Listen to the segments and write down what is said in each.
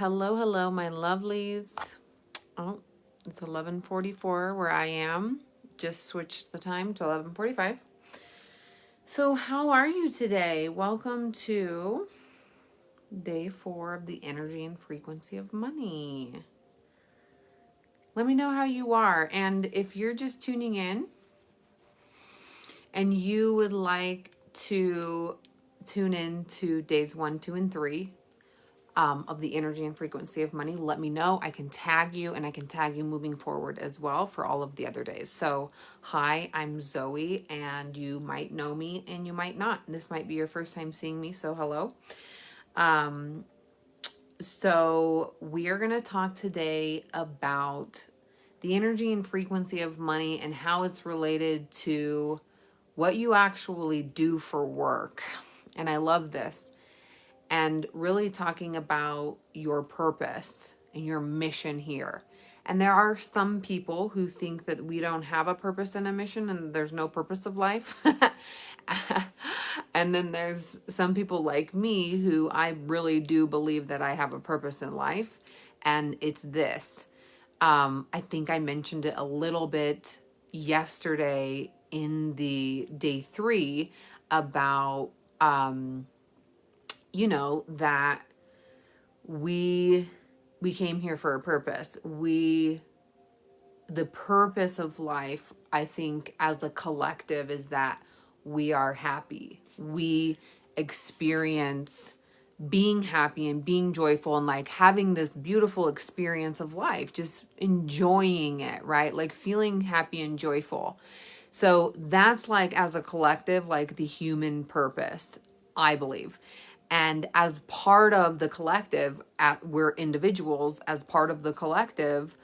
Hello, hello, my lovelies. Oh, it's 11:44 where I am. Just switched the time to 11:45. So, how are you today? Welcome to day 4 of the energy and frequency of money. Let me know how you are. And if you're just tuning in and you would like to tune in to days 1, 2, and 3 of the energy and frequency of money, let me know. I can tag you and I can tag you moving forward as well for all of the other days. So, hi, I'm Zoe, and you might know me and you might not. This might be your first time seeing me, so hello. So, we are going to talk today about the energy and frequency of money and how it's related to what you actually do for work. And I love this. And really talking about your purpose and your mission here. And there are some people who think that we don't have a purpose and a mission and there's no purpose of life. And then there's some people like me who I really do believe that I have a purpose in life. And it's this. I think I mentioned it a little bit yesterday in the day 3 about that we came here for a purpose. The purpose of life, I think, as a collective is that we are happy. We experience being happy and being joyful and like having this beautiful experience of life, just enjoying it, right? Like feeling happy and joyful. So that's like as a collective, like the human purpose, I believe. And as part of the collective, we're individuals, as part of the collective,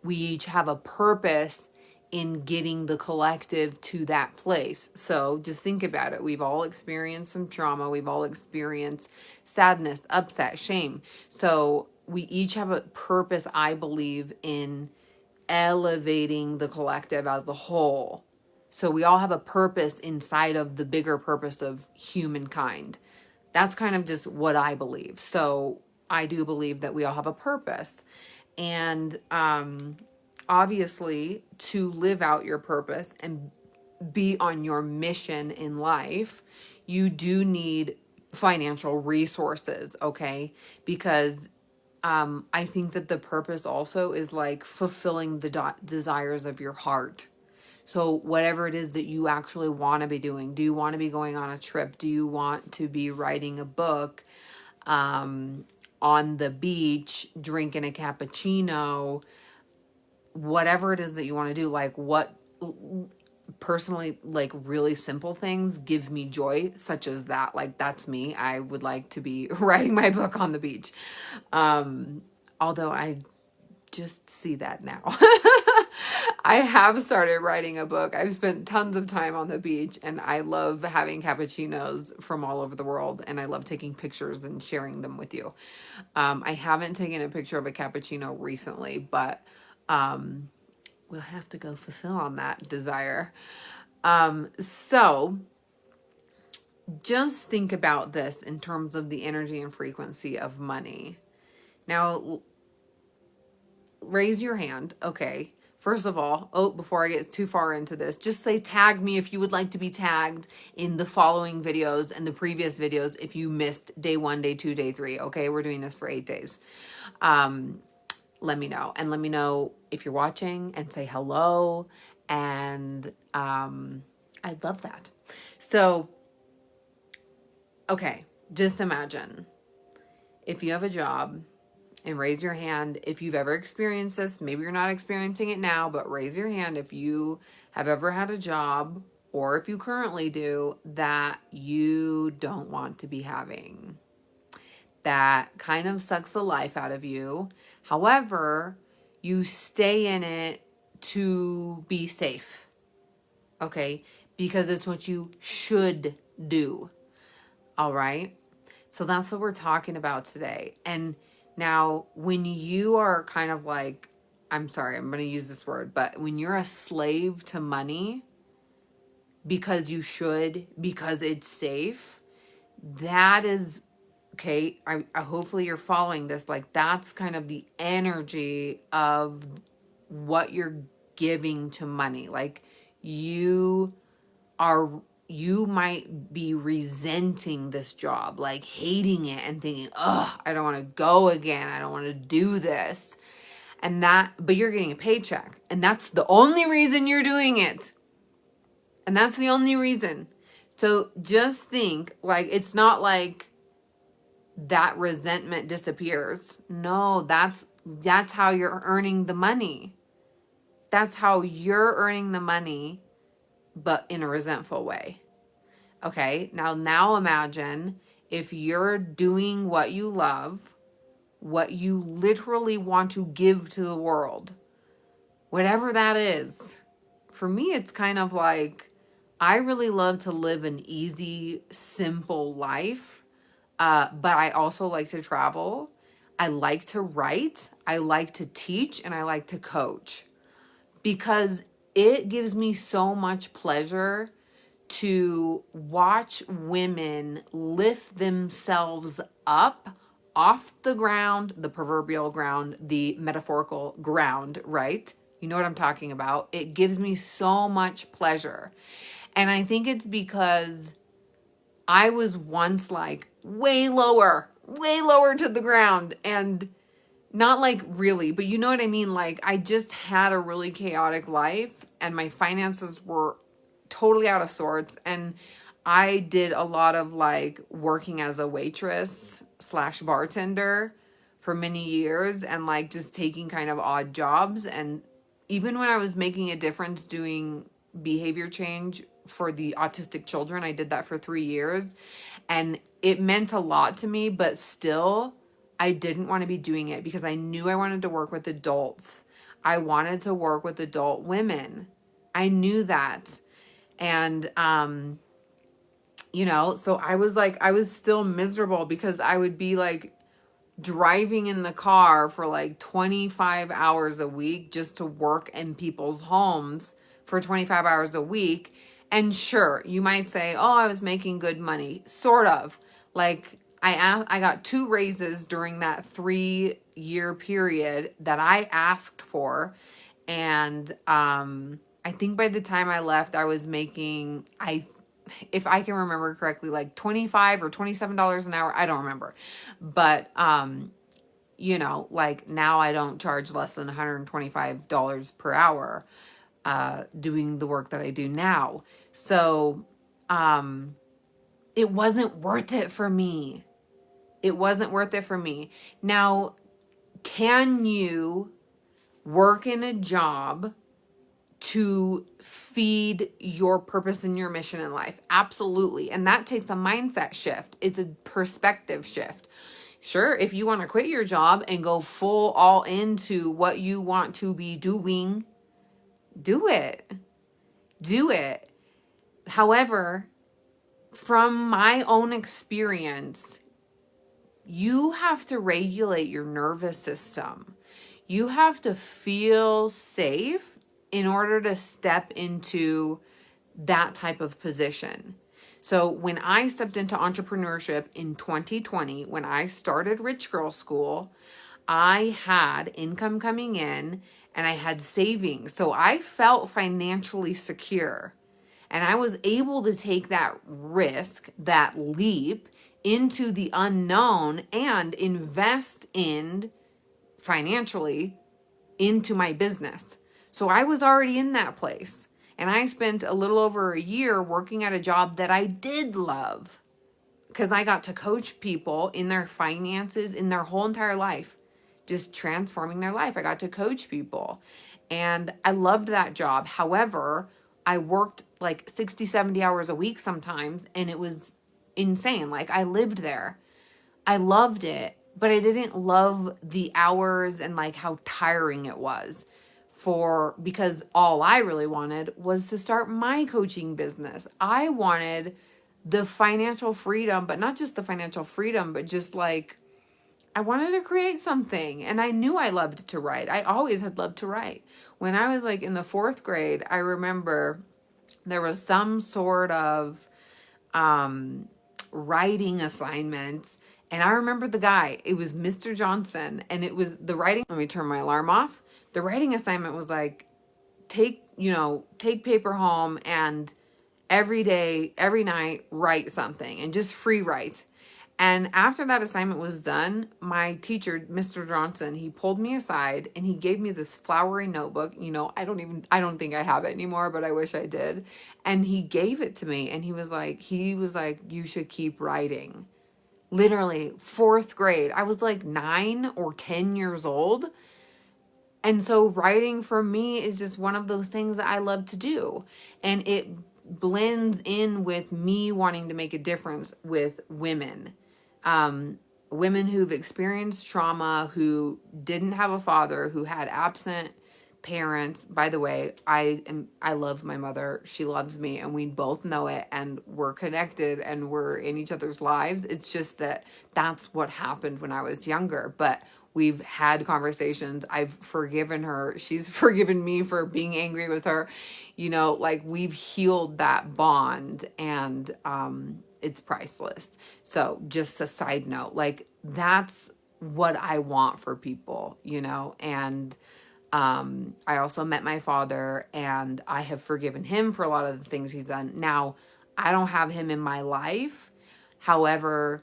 we each have a purpose in getting the collective to that place. So just think about it. We've all experienced some trauma. We've all experienced sadness, upset, shame. So we each have a purpose, I believe, in elevating the collective as a whole. So we all have a purpose inside of the bigger purpose of humankind. That's kind of just what I believe. So I do believe that we all have a purpose. And obviously, to live out your purpose and be on your mission in life, you do need financial resources, okay? Because I think that the purpose also is like fulfilling the desires of your heart. So whatever it is that you actually want to be doing, do you want to be going on a trip? Do you want to be writing a book on the beach, drinking a cappuccino? Whatever it is that you want to do, like what personally, like really simple things give me joy, such as that. Like that's me. I would like to be writing my book on the beach. Although I just see that now. I have started writing a book. I've spent tons of time on the beach and I love having cappuccinos from all over the world and I love taking pictures and sharing them with you. I haven't taken a picture of a cappuccino recently, but we'll have to go fulfill on that desire. So just think about this in terms of the energy and frequency of money. Now, raise your hand. Okay. First of all, before I get too far into this, just say tag me if you would like to be tagged in the following videos and the previous videos if you missed day 1, day 2, day 3. Okay, we're doing this for 8 days. Let me know. And let me know if you're watching and say hello. And I'd love that. So, okay, just imagine if you have a job. And raise your hand if you've ever experienced this. Maybe you're not experiencing it now, but raise your hand if you have ever had a job or if you currently do that you don't want to be having. That kind of sucks the life out of you. However, you stay in it to be safe. Okay? Because it's what you should do. All right? So that's what we're talking about today. And now, when you are kind of like, I'm sorry, I'm going to use this word, but when you're a slave to money because you should, because it's safe, that is Okay, I hopefully you're following this. Like, that's kind of the energy of what you're giving to money. Like, you are, you might be resenting this job, like hating it and thinking, oh, I don't want to go again, I don't want to do this. And that, but you're getting a paycheck, and that's the only reason you're doing it. And that's the only reason. So just think, like, it's not like that resentment disappears. No, that's how you're earning the money. That's how you're earning the money, but in a resentful way. Okay? Now imagine if you're doing what you love, what you literally want to give to the world. Whatever that is. For me, it's kind of like, I really love to live an easy, simple life. But I also like to travel. I like to write. I like to teach, and I like to coach, because it gives me so much pleasure to watch women lift themselves up off the ground, the proverbial ground, the metaphorical ground, right? You know what I'm talking about. It gives me so much pleasure. And I think it's because I was once like way lower to the ground, and not like really, but you know what I mean? Like, I just had a really chaotic life, and my finances were totally out of sorts. And I did a lot of like working as a waitress slash bartender for many years, and like just taking kind of odd jobs. And even when I was making a difference doing behavior change for the autistic children, I did that for 3 years, and it meant a lot to me, but still I didn't want to be doing it because I knew I wanted to work with adults. I wanted to work with adult women. I knew that. And so I was like, I was still miserable because I would be like driving in the car for like 25 hours a week just to work in people's homes for 25 hours a week. And sure, you might say, oh, I was making good money. Sort of. Like, I got 2 raises during that 3-year period that I asked for. And I think by the time I left, I was making, if I can remember correctly, like $25 or $27 an hour. I don't remember. But, like, now I don't charge less than $125 per hour doing the work that I do now. So it wasn't worth it for me. It wasn't worth it for me. Now, can you work in a job to feed your purpose and your mission in life? Absolutely. And that takes a mindset shift. It's a perspective shift. Sure, if you want to quit your job and go full all into what you want to be doing, do it. Do it. However, from my own experience, you have to regulate your nervous system. You have to feel safe in order to step into that type of position. So when I stepped into entrepreneurship in 2020, when I started Rich Girl School, I had income coming in and I had savings. So I felt financially secure. And I was able to take that risk, that leap into the unknown, and invest in financially into my business. So I was already in that place. And I spent a little over a year working at a job that I did love, because I got to coach people in their finances, in their whole entire life, just transforming their life. I got to coach people, and I loved that job. However, I worked like 60, 70 hours a week sometimes, and it was insane. Like, I lived there. I loved it, but I didn't love the hours and like how tiring it was, because all I really wanted was to start my coaching business. I wanted the financial freedom, but not just the financial freedom, but just like, I wanted to create something. And I knew I loved to write. I always had loved to write. When I was like in the 4th grade, I remember there was some sort of writing assignments, And I remember the guy, it was Mr. Johnson, and it was the writing. Let me turn my alarm off. The writing assignment was like, take paper home and every day, every night, write something and just free write. And after that assignment was done, my teacher, Mr. Johnson, he pulled me aside and he gave me this flowery notebook. I don't think I have it anymore, but I wish I did. And he gave it to me and he was like, you should keep writing. Literally, fourth grade. I was like 9 or 10 years old. And so writing for me is just one of those things that I love to do. And it blends in with me wanting to make a difference with women. Women who've experienced trauma, who didn't have a father, who had absent parents. By the way, I love my mother. She loves me and we both know it and we're connected and we're in each other's lives. It's just that that's what happened when I was younger. But we've had conversations. I've forgiven her. She's forgiven me for being angry with her. Like we've healed that bond and it's priceless. So just a side note, like that's what I want for people, and I also met my father and I have forgiven him for a lot of the things he's done. Now, I don't have him in my life. However,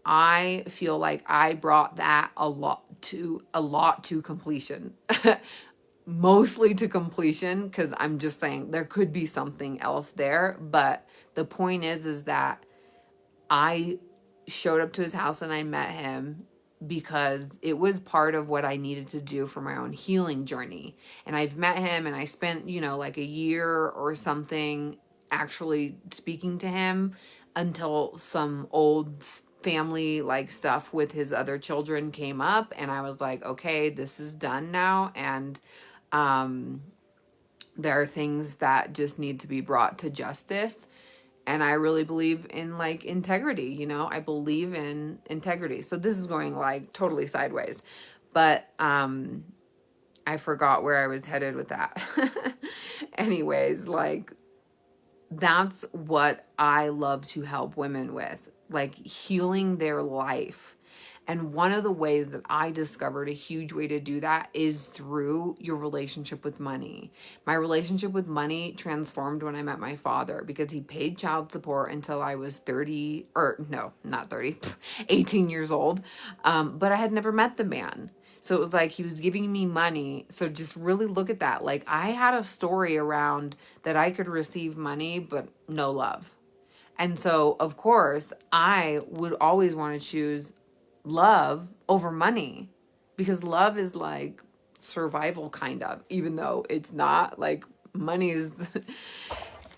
I feel like I brought that a lot to completion. Mostly to completion, because I'm just saying there could be something else there. But the point is that I showed up to his house and I met him because it was part of what I needed to do for my own healing journey. And I've met him and I spent, like a year or something actually speaking to him until some old family like stuff with his other children came up and I was like, okay, this is done now. And there are things that just need to be brought to justice. And I really believe in like integrity, I believe in integrity. So this is going like totally sideways, but I forgot where I was headed with that. Anyways, like that's what I love to help women with, like healing their life. And one of the ways that I discovered a huge way to do that is through your relationship with money. My relationship with money transformed when I met my father because he paid child support until I was 30, or no, not 30, 18 years old. But I had never met the man. So it was like he was giving me money. So just really look at that. Like I had a story around that I could receive money, but no love. And so, of course, I would always want to choose love over money because love is like survival kind of, even though it's not. Like money is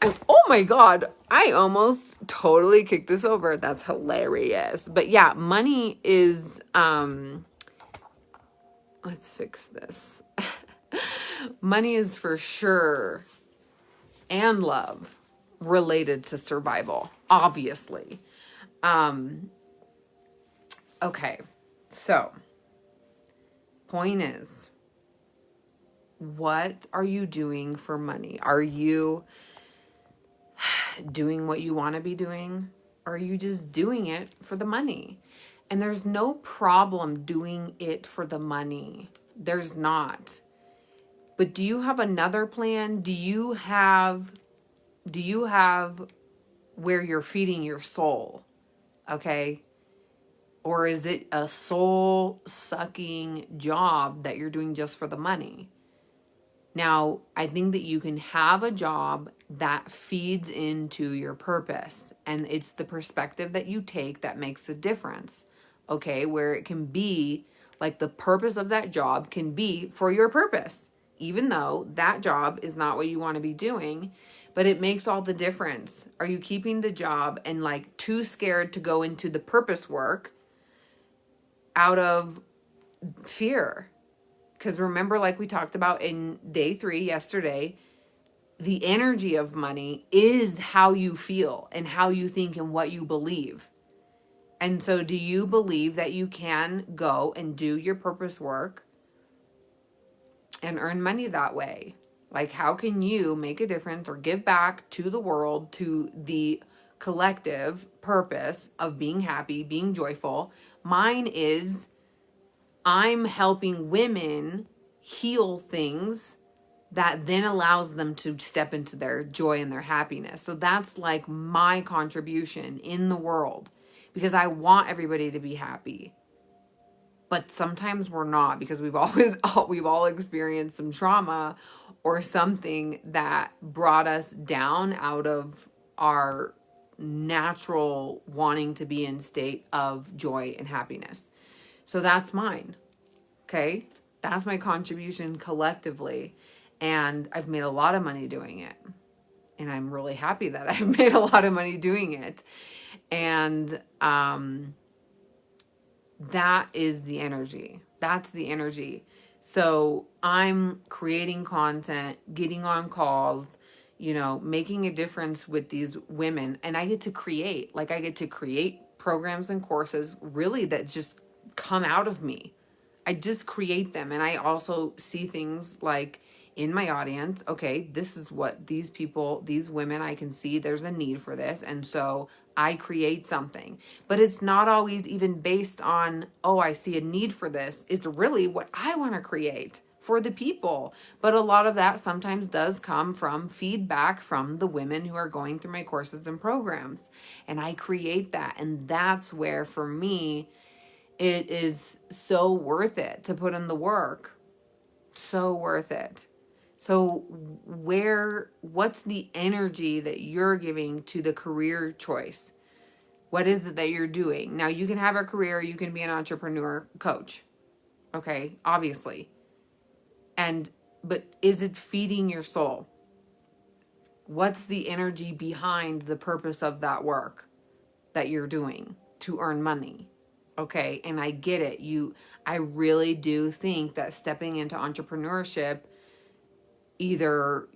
oh my god, I almost totally kicked this over. That's hilarious. But yeah, money is let's fix this. Money is for sure, and love, related to survival, obviously. Okay, so point is, what are you doing for money? Are you doing what you want to be doing? Or are you just doing it for the money? And there's no problem doing it for the money. There's not. But do you have another plan? Do you have where you're feeding your soul? Okay? Or is it a soul-sucking job that you're doing just for the money? Now, I think that you can have a job that feeds into your purpose. And it's the perspective that you take that makes a difference. Okay? Where it can be, like the purpose of that job can be for your purpose. Even though that job is not what you want to be doing. But it makes all the difference. Are you keeping the job and like too scared to go into the purpose work out of fear? Because remember, like we talked about in day 3 yesterday, the energy of money is how you feel and how you think and what you believe. And so do you believe that you can go and do your purpose work and earn money that way? Like, how can you make a difference or give back to the world, to the collective purpose of being happy, being joyful. Mine is I'm helping women heal things that then allows them to step into their joy and their happiness. So that's like my contribution in the world, because I want everybody to be happy. But sometimes we're not, because we've all experienced some trauma or something that brought us down out of our natural wanting to be in state of joy and happiness. So that's mine. Okay? That's my contribution collectively. And I've made a lot of money doing it. And I'm really happy that I've made a lot of money doing it. And that is the energy. That's the energy. So I'm creating content, getting on calls, making a difference with these women. And I get to create programs and courses really that just come out of me. I just create them. And I also see things like in my audience, okay, this is what these women, I can see there's a need for this. And so I create something. But it's not always even based on, oh, I see a need for this. It's really what I want to create for the people. But a lot of that sometimes does come from feedback from the women who are going through my courses and programs. And I create that. And that's where, for me, it is so worth it to put in the work. So worth it. So what's the energy that you're giving to the career choice? What is it that you're doing? Now, you can have a career, you can be an entrepreneur coach. Okay, obviously. But is it feeding your soul? What's the energy behind the purpose of that work that you're doing to earn money? Okay, and I get it. I really do think that stepping into entrepreneurship, either,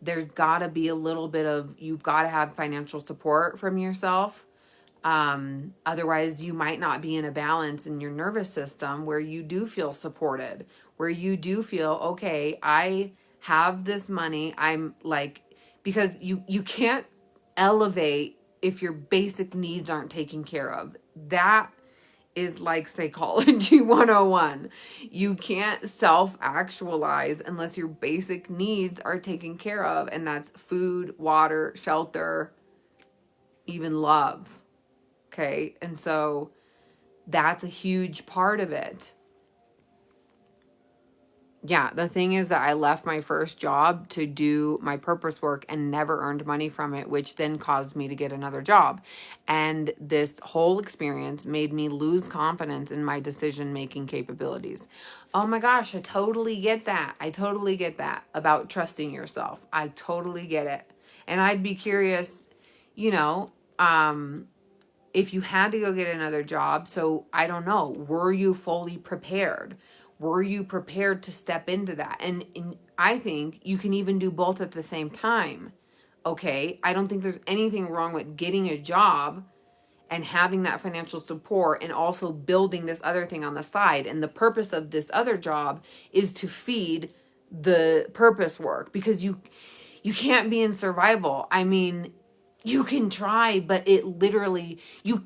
there's got to be a little bit of, you've got to have financial support from yourself. Otherwise, you might not be in a balance in your nervous system where you do feel supported, where you do feel, okay, I have this money. I'm like, because you can't elevate if your basic needs aren't taken care of. That is like psychology 101. You can't self-actualize unless your basic needs are taken care of. And that's food, water, shelter, even love. Okay. And so that's a huge part of it. Yeah, the thing is that I left my first job to do my purpose work and never earned money from it, which then caused me to get another job. And this whole experience made me lose confidence in my decision-making capabilities. Oh my gosh, I totally get that. I totally get that about trusting yourself. I totally get it. And I'd be curious, if you had to go get another job. So I don't know, were you fully prepared? Were you prepared to step into that? And I think you can even do both at the same time. Okay. I don't think there's anything wrong with getting a job and having that financial support and also building this other thing on the side. And the purpose of this other job is to feed the purpose work, because you can't be in survival. I mean, you can try, but it literally, you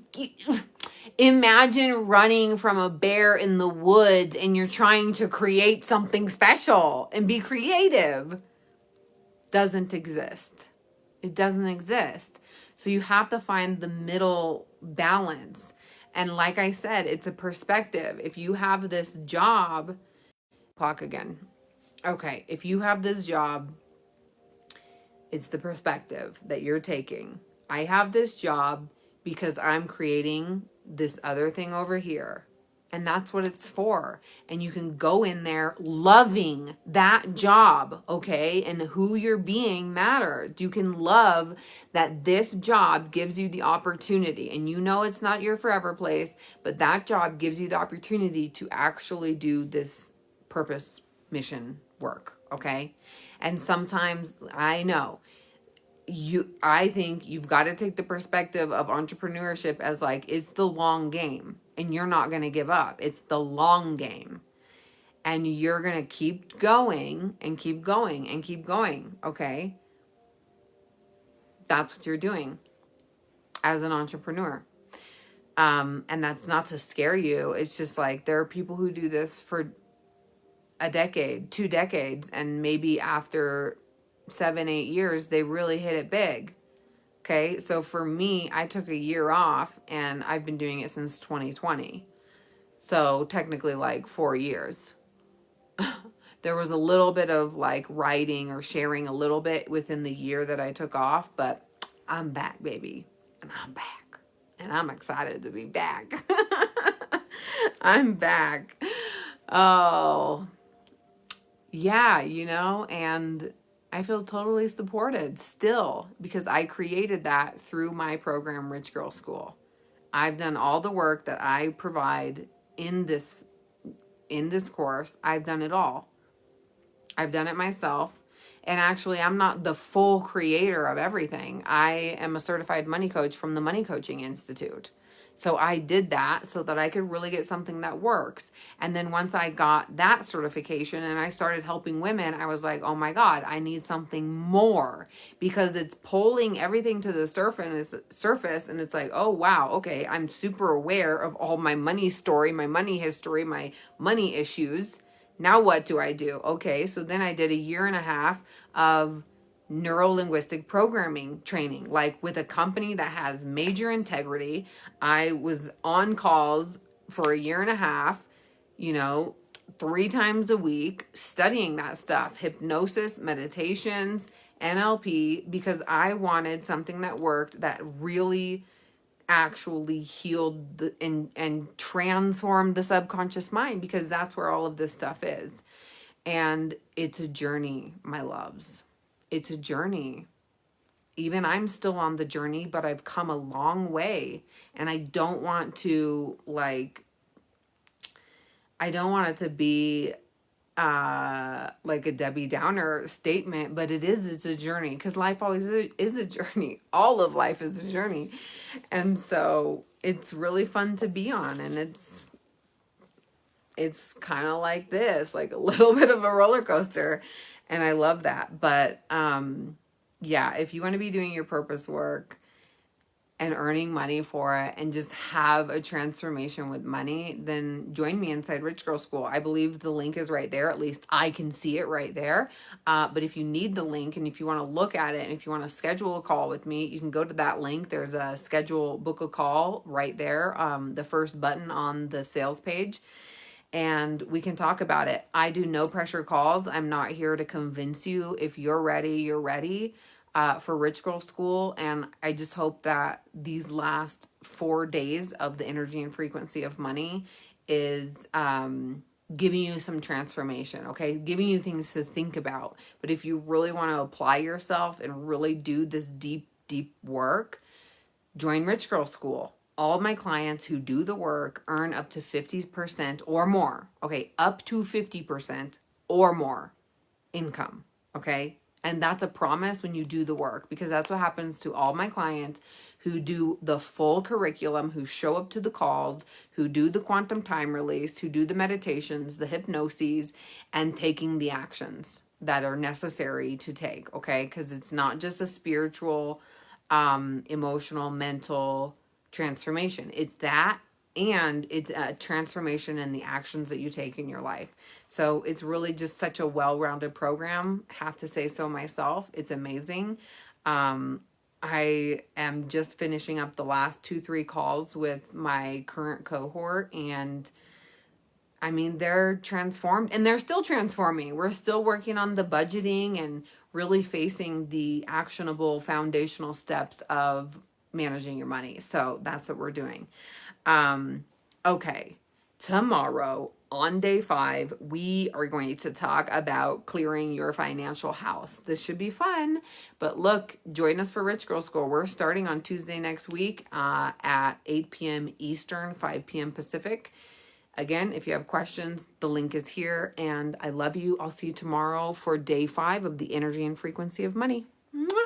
imagine running from a bear in the woods and you're trying to create something special and be creative. Doesn't exist. It doesn't exist. So you have to find the middle balance. And like I said, it's a perspective. If you have this job, clock again. Okay, if you have this job, it's the perspective that you're taking. I have this job because I'm creating this other thing over here. And that's what it's for. And you can go in there loving that job, okay? And who you're being matters. You can love that this job gives you the opportunity. And it's not your forever place, but that job gives you the opportunity to actually do this purpose mission work, okay? And sometimes, I know, I think you've got to take the perspective of entrepreneurship as like, it's the long game and you're not going to give up. It's the long game and you're going to keep going and keep going and keep going. Okay. That's what you're doing. as an entrepreneur. And that's not to scare you. It's just like there are people who do this for a decade, 2 decades, and maybe after 7, 8 years, they really hit it big. Okay. So for me, I took a year off and I've been doing it since 2020. So technically like 4 years. There was a little bit of like writing or sharing a little bit within the year that I took off, but I'm back, baby. And I'm back. And I'm excited to be back. I'm back. Oh, yeah, and I feel totally supported still because I created that through my program, Rich Girl School. I've done all the work that I provide in this course. I've done it all. I've done it myself. And actually, I'm not the full creator of everything. I am a certified money coach from the Money Coaching Institute. So I did that so that I could really get something that works. And then once I got that certification and I started helping women, I was like, oh my God, I need something more because it's pulling everything to the surface. And it's like, oh, wow, okay, I'm super aware of all my money story, my money history, my money issues. Now what do I do? Okay, so then I did a year and a half of neuro-linguistic programming training, like with a company that has major integrity. I was on calls for a year and a half, 3 times a week, studying that stuff, hypnosis, meditations, NLP, because I wanted something that worked, that really actually healed and transformed the subconscious mind, because that's where all of this stuff is. And it's a journey, my loves. It's a journey. Even I'm still on the journey, but I've come a long way. And I don't want to it to be like a Debbie Downer statement, but it's a journey, because life always is a journey. All of life is a journey. And so it's really fun to be on, and it's kind of like this, like a little bit of a roller coaster, and I love that. But yeah, if you want to be doing your purpose work and earning money for it and just have a transformation with money, then join me inside Rich Girl School. I believe the link is right there. At least I can see it right there. But if you need the link and if you want to look at it and if you want to schedule a call with me, you can go to that link. There's a schedule, book a call right there. The first button on the sales page. And we can talk about it. I do no pressure calls. I'm not here to convince you. If you're ready, you're ready. For Rich Girl School. And I just hope that these last 4 days of the energy and frequency of money is giving you some transformation, okay? Giving you things to think about. But if you really want to apply yourself and really do this deep, deep work, join Rich Girl School. All of my clients who do the work earn up to 50% or more, okay? Up to 50% or more income, okay? And that's a promise when you do the work, because that's what happens to all my clients who do the full curriculum, who show up to the calls, who do the quantum time release, who do the meditations, the hypnoses, and taking the actions that are necessary to take, okay? Because it's not just a spiritual, emotional, mental transformation. It's that, and it's a transformation in the actions that you take in your life. So it's really just such a well-rounded program. Have to say so myself. It's amazing. I am just finishing up the last 2-3 calls with my current cohort, and I mean, they're transformed and they're still transforming. We're still working on the budgeting and really facing the actionable foundational steps of managing your money. So that's what we're doing. Okay, tomorrow on day 5, we are going to talk about clearing your financial house. This should be fun, but look, join us for Rich Girl School. We're starting on Tuesday next week at 8 p.m. Eastern, 5 p.m. Pacific. Again, if you have questions, the link is here, and I love you. I'll see you tomorrow for day 5 of the energy and frequency of money. Mwah!